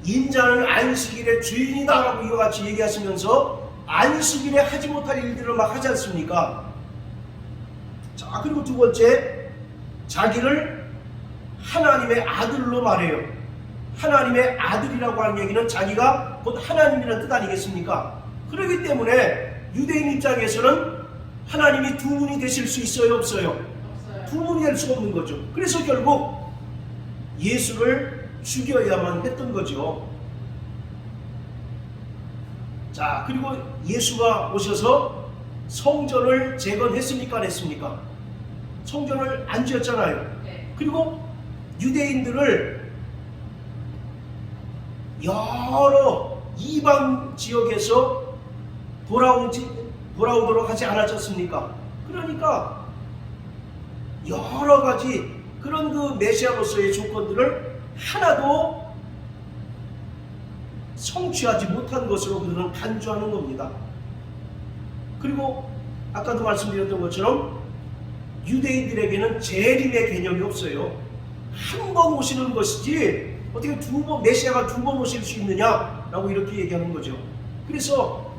인자는 안식일의 주인이다라고 이와 같이 얘기하시면서 안식일에 하지 못할 일들을 막 하지 않습니까? 자, 그리고 두 번째, 자기를 하나님의 아들로 말해요. 하나님의 아들이라고 하는 얘기는 자기가 곧 하나님이라는 뜻 아니겠습니까? 그렇기 때문에 유대인 입장에서는 하나님이 두 분이 되실 수 있어요, 없어요? 없어요. 두 분이 될 수가 없는 거죠. 그래서 결국 예수를 죽여야만 했던 거죠. 자, 그리고 예수가 오셔서 성전을 재건했습니까, 안 했습니까? 성전을 안 지었잖아요. 네. 그리고 유대인들을 여러 이방 지역에서 돌아오도록 하지 않았습니까? 그러니까 여러 가지 그런 그 메시아로서의 조건들을 하나도 성취하지 못한 것으로 그들은 간주하는 겁니다. 그리고 아까도 말씀드렸던 것처럼 유대인들에게는 재림의 개념이 없어요. 한 번 오시는 것이지 어떻게 메시아가 두 번 오실 수 있느냐라고 이렇게 얘기하는 거죠. 그래서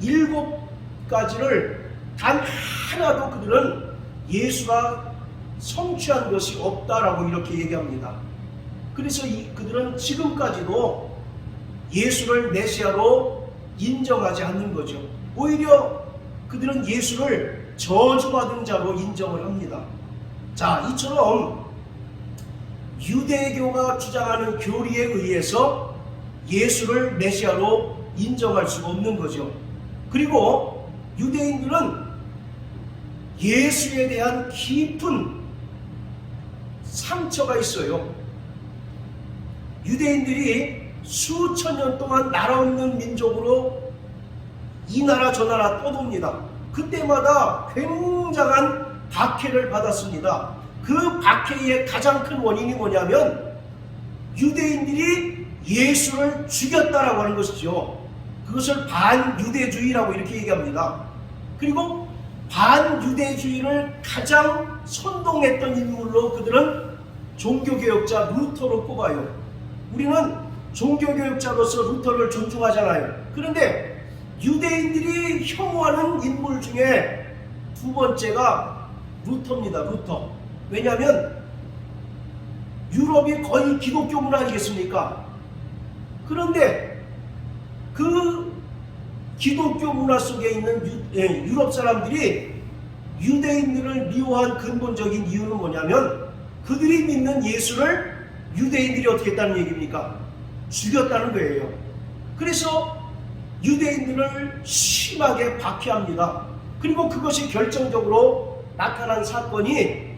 7가지를 단 하나도 그들은 예수가 성취한 것이 없다라고 이렇게 얘기합니다. 그래서 그들은 지금까지도 예수를 메시아로 인정하지 않는 거죠. 오히려 그들은 예수를 저주받은 자로 인정을 합니다. 자, 이처럼 유대교가 주장하는 교리에 의해서 예수를 메시아로 인정할 수가 없는 거죠. 그리고 유대인들은 예수에 대한 깊은 상처가 있어요. 유대인들이 수천 년 동안 나라 없는 민족으로 이 나라 저 나라 떠돕니다. 그때마다 굉장한 박해를 받았습니다. 그 박해의 가장 큰 원인이 뭐냐면 유대인들이 예수를 죽였다라고 하는 것이죠. 그것을 반유대주의라고 이렇게 얘기합니다. 그리고 반유대주의를 가장 선동했던 인물로 그들은 종교개혁자 루터로 꼽아요. 우리는 종교개혁자로서 루터를 존중하잖아요. 그런데 유대인들이 혐오하는 인물 중에 두 번째가 루터입니다. 루터. 왜냐하면 유럽이 거의 기독교 문화 아니겠습니까? 그런데 그 기독교 문화 속에 있는 유럽 사람들이 유대인들을 미워한 근본적인 이유는 뭐냐면 그들이 믿는 예수를 유대인들이 어떻게 했다는 얘기입니까? 죽였다는 거예요. 그래서 유대인들을 심하게 박해합니다. 그리고 그것이 결정적으로 나타난 사건이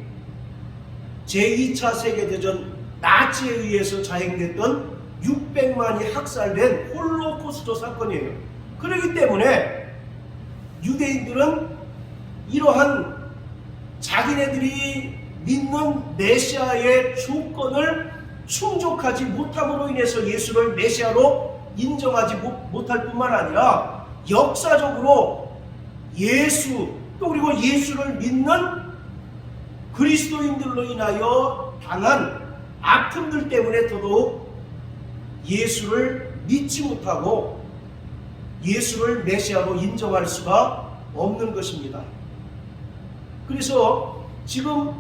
제2차 세계대전 나치에 의해서 자행됐던 600만이 학살된 홀로코스트 사건이에요. 그렇기 때문에 유대인들은 이러한 자기네들이 믿는 메시아의 조건을 충족하지 못함으로 인해서 예수를 메시아로 인정하지 못할 뿐만 아니라 역사적으로 예수 또 그리고 예수를 믿는 그리스도인들로 인하여 당한 아픔들 때문에 더더욱 예수를 믿지 못하고 예수를 메시아로 인정할 수가 없는 것입니다. 그래서 지금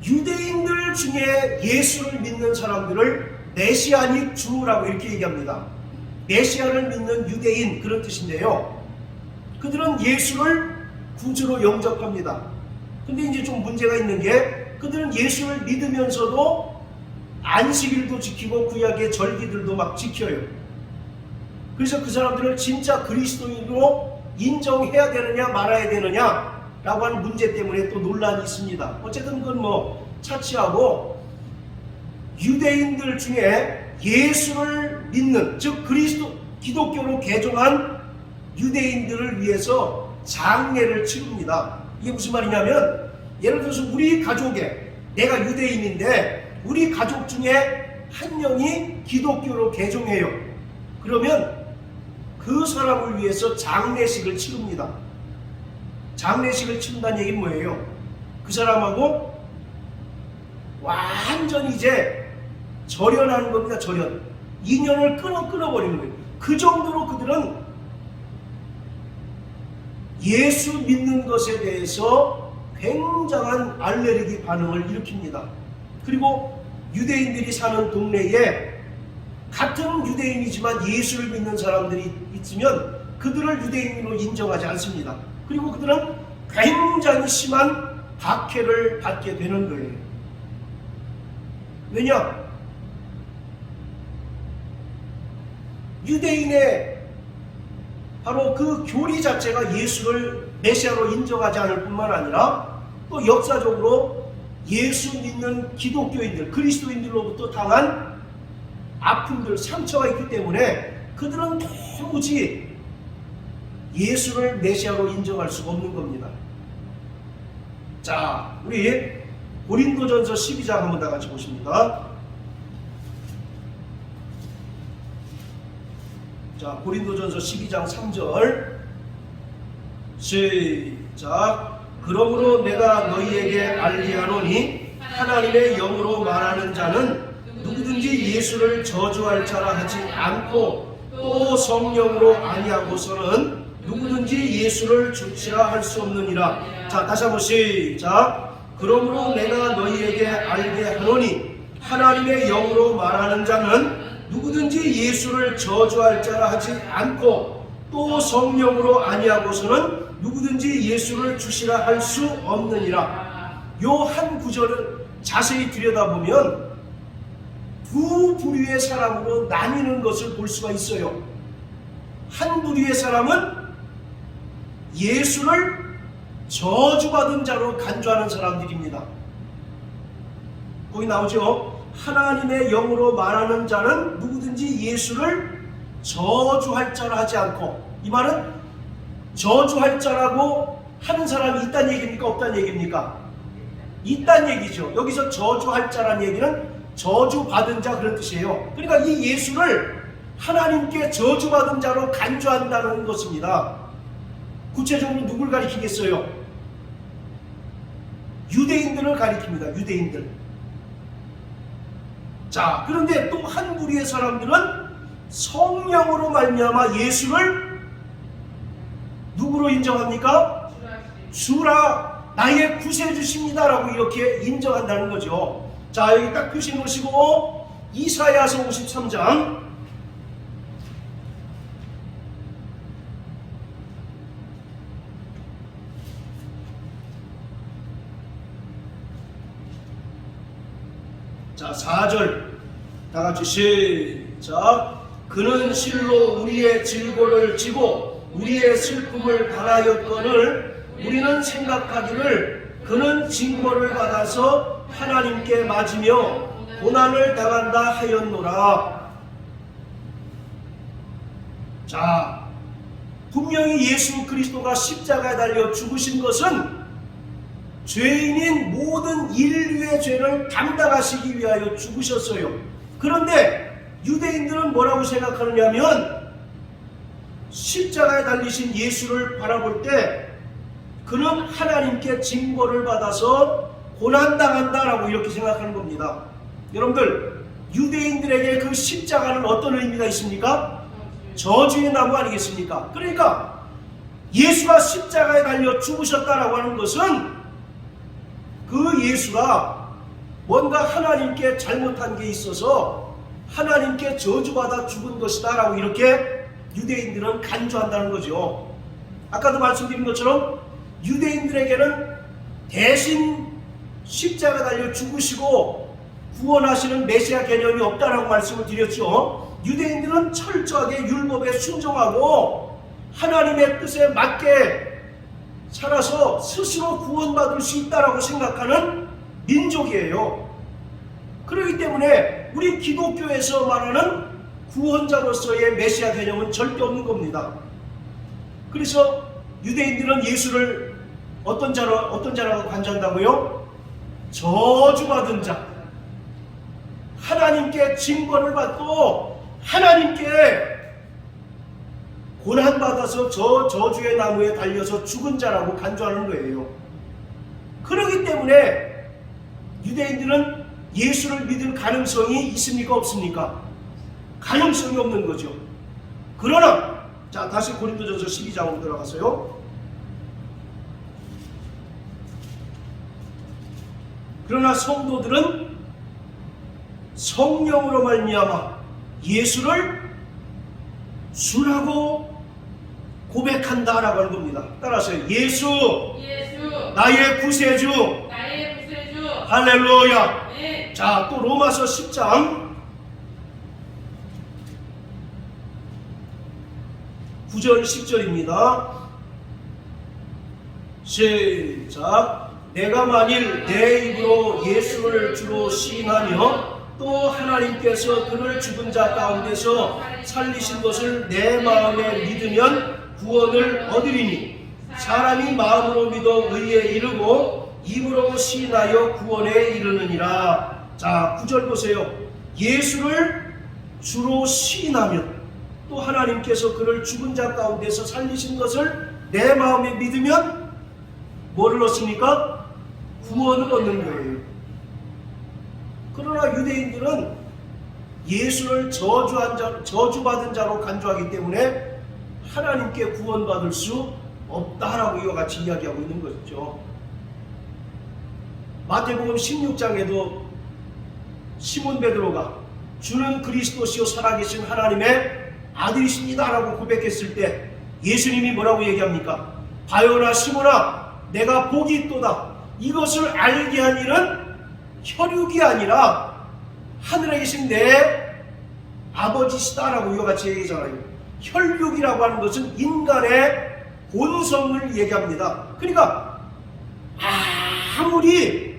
유대인들 중에 예수를 믿는 사람들을 메시아닉 주라고 이렇게 얘기합니다. 메시아를 믿는 유대인 그런 뜻인데요. 그들은 예수를 구주로 영접합니다. 근데 이제 좀 문제가 있는 게 그들은 예수를 믿으면서도 안식일도 지키고 구약의 절기들도 막 지켜요. 그래서 그 사람들을 진짜 그리스도인으로 인정해야 되느냐 말아야 되느냐 라고 하는 문제 때문에 또 논란이 있습니다. 어쨌든 그건 뭐 차치하고, 유대인들 중에 예수를 믿는, 즉 기독교로 개종한 유대인들을 위해서 장례를 치릅니다. 이게 무슨 말이냐면, 예를 들어서 우리 가족에, 내가 유대인인데 우리 가족 중에 한 명이 기독교로 개종해요. 그러면 그 사람을 위해서 장례식을 치릅니다. 장례식을 치른다는 얘기는 뭐예요? 그 사람하고 완전히 이제 절연하는 겁니다. 절연. 인연을 끊어버리는 거예요. 그 정도로 그들은 예수 믿는 것에 대해서 굉장한 알레르기 반응을 일으킵니다. 그리고 유대인들이 사는 동네에 같은 유대인이지만 예수를 믿는 사람들이 있으면 그들을 유대인으로 인정하지 않습니다. 그리고 그들은 굉장히 심한 박해를 받게 되는 거예요. 왜냐? 유대인의 바로 그 교리 자체가 예수를 메시아로 인정하지 않을 뿐만 아니라 또 역사적으로 예수 믿는 기독교인들, 그리스도인들로부터 당한 아픔들, 상처가 있기 때문에 그들은 도무지 예수를 메시아로 인정할 수가 없는 겁니다. 자, 우리 고린도전서 12장 한번 다 같이 보십니다. 자, 고린도전서 12장 3절 시작. 그러므로 내가 너희에게 알리하노니 하나님의 영으로 말하는 자는 누구든지 예수를 저주할 자라 하지 않고 또 성령으로 아니하고서는 누구든지 예수를 주치라 할 수 없느니라. 자, 다시 한번 시작. 그러므로 내가 너희에게 알게 하노니 하나님의 영으로 말하는 자는 누구든지 예수를 저주할 자라 하지 않고 또 성령으로 아니하고서는 누구든지 예수를 주시라 할 수 없느니라. 요 한 구절을 자세히 들여다보면 두 부류의 사람으로 나뉘는 것을 볼 수가 있어요. 한 부류의 사람은 예수를 저주받은 자로 간주하는 사람들입니다. 거기 나오죠. 하나님의 영으로 말하는 자는 누구든지 예수를 저주할 자라 하지 않고, 이 말은 저주할 자라고 하는 사람이 있다는 얘기입니까? 없다는 얘기입니까? 있다는 얘기죠. 여기서 저주할 자라는 얘기는 저주받은 자, 그런 뜻이에요. 그러니까 이 예수를 하나님께 저주받은 자로 간주한다는 것입니다. 구체적으로 누굴 가리키겠어요? 유대인들을 가리킵니다. 유대인들. 자, 그런데 또 한 무리의 사람들은 성령으로 말미암아 예수를 누구로 인정합니까? 주라, 나의 구세주십니다 라고 이렇게 인정한다는 거죠. 자, 여기 딱 표시 놓으시고 이사야서 53장 자, 4절 다같이 시작. 그는 실로 우리의 질고를 지고 우리의 슬픔을 당하였거늘 우리는 생각하기를 그는 징벌을 받아서 하나님께 맞으며 고난을 당한다 하였노라. 자, 분명히 예수 그리스도가 십자가에 달려 죽으신 것은 죄인인 모든 인류의 죄를 담당하시기 위하여 죽으셨어요. 그런데 유대인들은 뭐라고 생각하느냐면 십자가에 달리신 예수를 바라볼 때 그는 하나님께 징벌을 받아서 고난당한다라고 이렇게 생각하는 겁니다. 여러분들, 유대인들에게 그 십자가는 어떤 의미가 있습니까? 저주의 나무 아니겠습니까? 그러니까 예수가 십자가에 달려 죽으셨다라고 하는 것은 그 예수가 뭔가 하나님께 잘못한 게 있어서 하나님께 저주받아 죽은 것이다 라고 이렇게 유대인들은 간주한다는 거죠. 아까도 말씀드린 것처럼 유대인들에게는 대신 십자가 달려 죽으시고 구원하시는 메시아 개념이 없다라고 말씀을 드렸죠. 유대인들은 철저하게 율법에 순종하고 하나님의 뜻에 맞게 살아서 스스로 구원받을 수 있다라고 생각하는 민족이에요. 그렇기 때문에 우리 기독교에서 말하는 구원자로서의 메시아 개념은 절대 없는 겁니다. 그래서 유대인들은 예수를 어떤 자라고 간주한다고요? 저주받은 자. 하나님께 징벌을 받고 하나님께 고난받아서 저 저주의 나무에 달려서 죽은 자라고 간주하는 거예요. 그렇기 때문에 유대인들은 예수를 믿을 가능성이 있습니까? 없습니까? 가능성이 없는 거죠. 그러나 자, 다시 고린도전서 12장으로 들어가서요. 그러나 성도들은 성령으로 말미암아 예수를 주라고 고백한다라고 하는 겁니다. 따라서요. 예수 나의 구세주. 할렐루야. 네. 자, 또 로마서 10장 9절 10절입니다. 시작. 내가 만일 내 입으로 예수를 주로 시인하며 또 하나님께서 그를 죽은 자 가운데서 살리신 것을 내 마음에 믿으면 구원을 얻으리니 사람이 마음으로 믿어 의에 이르고 입으로 시인하여 구원에 이르느니라. 자, 9절 보세요. 예수를 주로 시인하면 또 하나님께서 그를 죽은 자 가운데서 살리신 것을 내 마음에 믿으면 뭐를 얻습니까? 구원을 얻는 거예요. 그러나 유대인들은 예수를 저주받은 자로 간주하기 때문에 하나님께 구원받을 수 없다라고 이와 같이 이야기하고 있는 것이죠. 마태복음 16장에도 시몬 베드로가 주는 그리스도시요 살아계신 하나님의 아들이십니다라고 고백했을 때 예수님이 뭐라고 얘기합니까? 바요나 시몬아, 내가 복이 있도다. 이것을 알게 한 일은 혈육이 아니라 하늘에 계신 내 아버지시다라고 이와 같이 얘기하잖아요. 혈육이라고 하는 것은 인간의 본성을 얘기합니다. 그러니까 아무리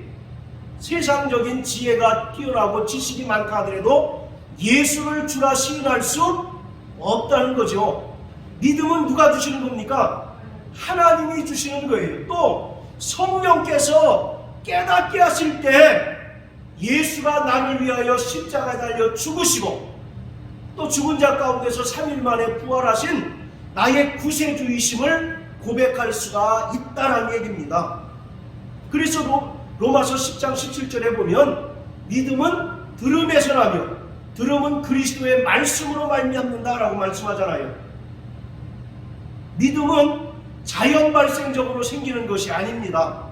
세상적인 지혜가 뛰어나고 지식이 많다 하더라도 예수를 주라 시인할 수 없다는 거죠. 믿음은 누가 주시는 겁니까? 하나님이 주시는 거예요. 또 성령께서 깨닫게 하실 때 예수가 나를 위하여 십자가에 달려 죽으시고 또 죽은 자 가운데서 3일 만에 부활하신 나의 구세주이심을 고백할 수가 있다는 얘기입니다. 그래서 로마서 10장 17절에 보면 믿음은 들음에서 나며 들음은 그리스도의 말씀으로 말미암는다라고 말씀하잖아요. 믿음은 자연 발생적으로 생기는 것이 아닙니다.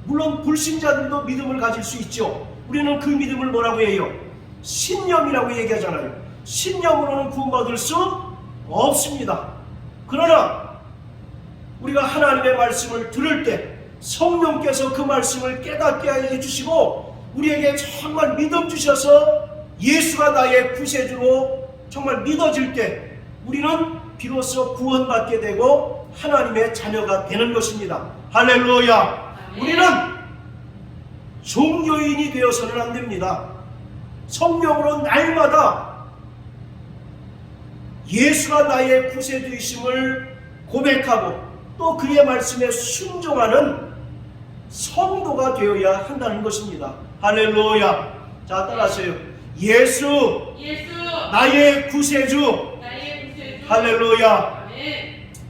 물론 불신자들도 믿음을 가질 수 있죠. 우리는 그 믿음을 뭐라고 해요? 신념이라고 얘기하잖아요. 신념으로는 구원받을 수 없습니다. 그러나 우리가 하나님의 말씀을 들을 때 성령께서 그 말씀을 깨닫게 해주시고 우리에게 정말 믿음 주셔서 예수가 나의 구세주로 정말 믿어질 때 우리는 비로소 구원받게 되고 하나님의 자녀가 되는 것입니다. 할렐루야. 우리는 종교인이 되어서는 안 됩니다. 성령으로 날마다 예수가 나의 구세주이심을 고백하고 또 그의 말씀에 순종하는 성도가 되어야 한다는 것입니다. 할렐루야. 자, 따라하세요. 예수 나의 구세주. 할렐루야.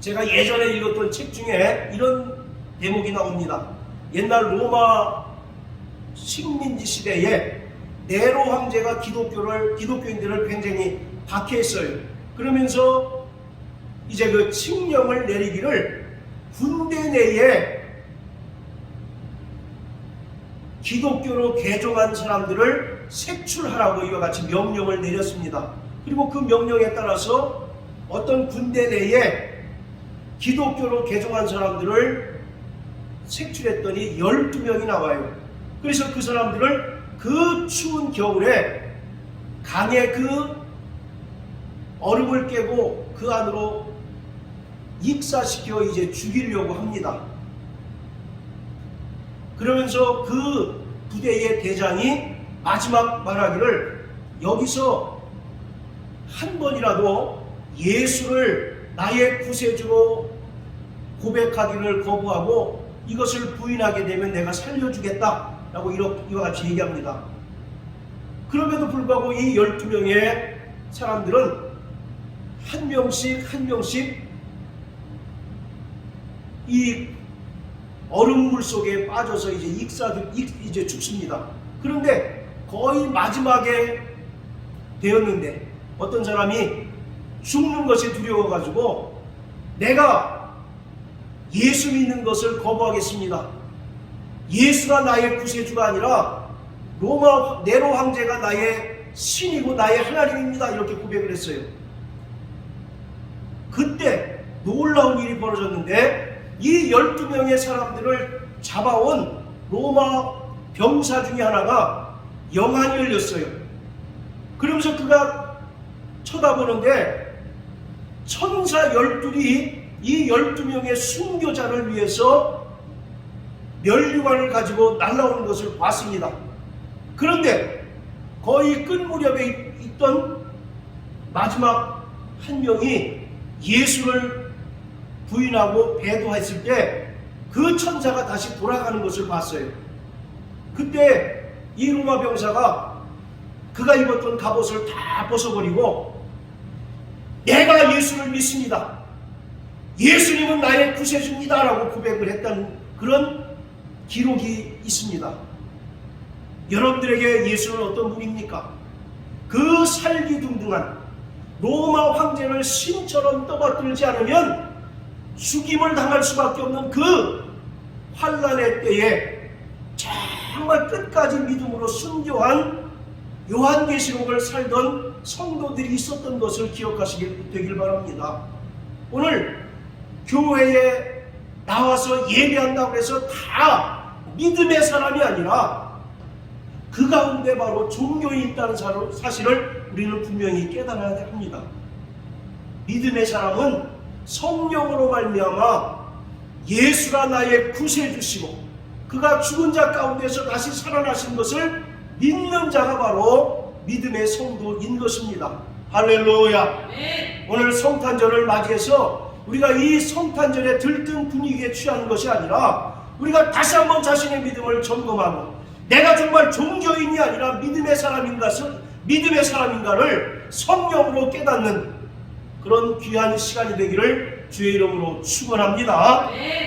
제가 예전에 읽었던 책 중에 이런 대목이 나옵니다. 옛날 로마 식민지 시대에 네로 황제가 기독교인들을 굉장히 박해했어요. 그러면서 이제 그 칙령을 내리기를 군대 내에 기독교로 개종한 사람들을 색출하라고 이와 같이 명령을 내렸습니다. 그리고 그 명령에 따라서 어떤 군대 내에 기독교로 개종한 사람들을 색출했더니 12명이 나와요. 그래서 그 사람들을 그 추운 겨울에 강의 그 얼음을 깨고 그 안으로 익사시켜 이제 죽이려고 합니다. 그러면서 그 부대의 대장이 마지막 말하기를 여기서 한 번이라도 예수를 나의 구세주로 고백하기를 거부하고 이것을 부인하게 되면 내가 살려주겠다 라고 이와 같이 얘기합니다. 그럼에도 불구하고 이 12명의 사람들은 한 명씩 이 얼음물 속에 빠져서 이제 죽습니다. 그런데 거의 마지막에 되었는데 어떤 사람이 죽는 것이 두려워가지고 내가 예수 믿는 것을 거부하겠습니다. 예수가 나의 구세주가 아니라 네로 황제가 나의 신이고 나의 하나님입니다. 이렇게 고백을 했어요. 그때 놀라운 일이 벌어졌는데 이 12명의 사람들을 잡아온 로마 병사 중에 하나가 영안이 열렸어요. 그러면서 그가 쳐다보는데 천사 12이 이 12명의 순교자를 위해서 면류관을 가지고 날아오는 것을 봤습니다. 그런데 거의 끝 무렵에 있던 마지막 한 명이 예수를 부인하고 배도했을 때 그 천사가 다시 돌아가는 것을 봤어요. 그때 이 로마 병사가 그가 입었던 갑옷을 다 벗어버리고 내가 예수를 믿습니다. 예수님은 나의 구세주입니다 라고 고백을 했다는 그런 기록이 있습니다. 여러분들에게 예수는 어떤 분입니까? 그 살기둥둥한 로마 황제를 신처럼 떠받들지 않으면 죽임을 당할 수밖에 없는 그 환난의 때에 정말 끝까지 믿음으로 순교한 요한계시록을 살던 성도들이 있었던 것을 기억하시길 되길 바랍니다. 오늘 교회에 나와서 예배한다고 해서 다 믿음의 사람이 아니라 그 가운데 바로 종교에 있다는 사실을 우리는 분명히 깨달아야 합니다. 믿음의 사람은 성령으로 말미암아 예수가 나의 구세주시고 그가 죽은 자 가운데서 다시 살아나신 것을 믿는 자가 바로 믿음의 성도인 것입니다. 할렐루야. 오늘 성탄절을 맞이해서 우리가 이 성탄절의 들뜬 분위기에 취하는 것이 아니라 우리가 다시 한번 자신의 믿음을 점검하고 내가 정말 종교인이 아니라 믿음의 사람인가를 성령으로 깨닫는 그런 귀한 시간이 되기를 주의 이름으로 축원합니다.